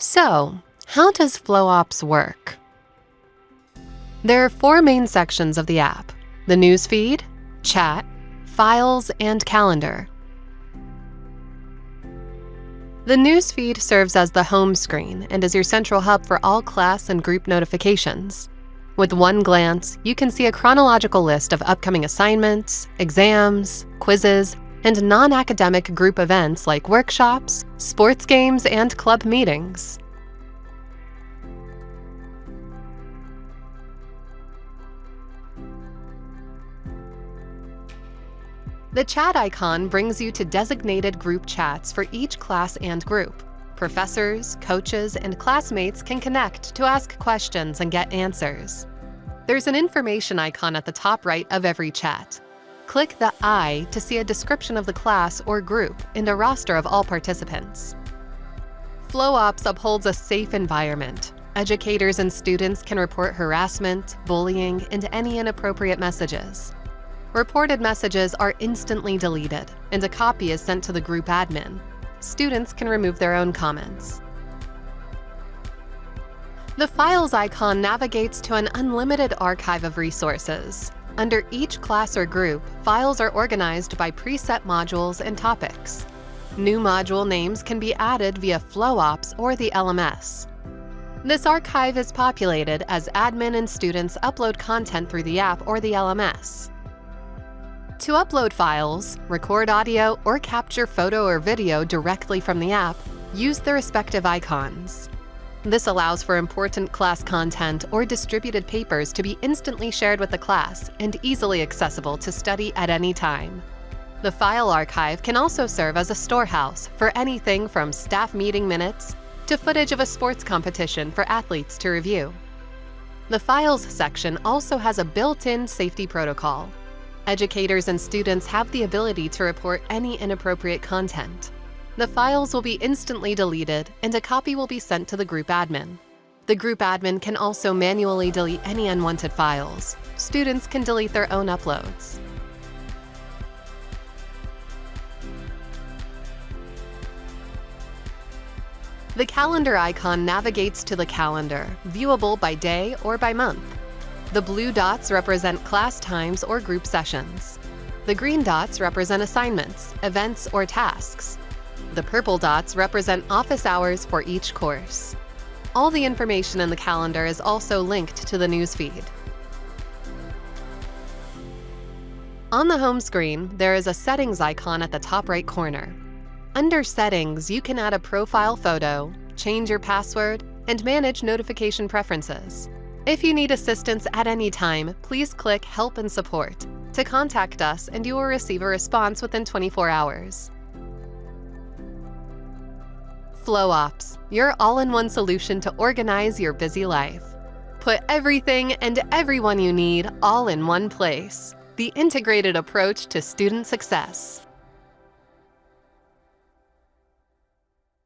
So, how does Flo-Ops work? There are 4 main sections of the app: the newsfeed, chat, files, and calendar. The newsfeed serves as the home screen and is your central hub for all class and group notifications. With one glance, you can see a chronological list of upcoming assignments, exams, quizzes, and non-academic group events like workshops, sports games, and club meetings. The chat icon brings you to designated group chats for each class and group. Professors, coaches, and classmates can connect to ask questions and get answers. There's an information icon at the top right of every chat. Click the I to see a description of the class or group and a roster of all participants. Flo-Ops upholds a safe environment. Educators and students can report harassment, bullying, and any inappropriate messages. Reported messages are instantly deleted, and a copy is sent to the group admin. Students can remove their own comments. The Files icon navigates to an unlimited archive of resources. Under each class or group, files are organized by preset modules and topics. New module names can be added via Flo-Ops or the LMS. This archive is populated as admin and students upload content through the app or the LMS. To upload files, record audio, or capture photo or video directly from the app, use the respective icons. This allows for important class content or distributed papers to be instantly shared with the class and easily accessible to study at any time. The file archive can also serve as a storehouse for anything from staff meeting minutes to footage of a sports competition for athletes to review. The Files section also has a built-in safety protocol. Educators and students have the ability to report any inappropriate content. The files will be instantly deleted, and a copy will be sent to the group admin. The group admin can also manually delete any unwanted files. Students can delete their own uploads. The calendar icon navigates to the calendar, viewable by day or by month. The blue dots represent class times or group sessions. The green dots represent assignments, events, or tasks. The purple dots represent office hours for each course. All the information in the calendar is also linked to the newsfeed. On the home screen, there is a settings icon at the top right corner. Under settings, you can add a profile photo, change your password, and manage notification preferences. If you need assistance at any time, please click Help and Support to contact us, and you will receive a response within 24 hours. Flo-Ops, your all-in-one solution to organize your busy life. Put everything and everyone you need all in one place. The integrated approach to student success.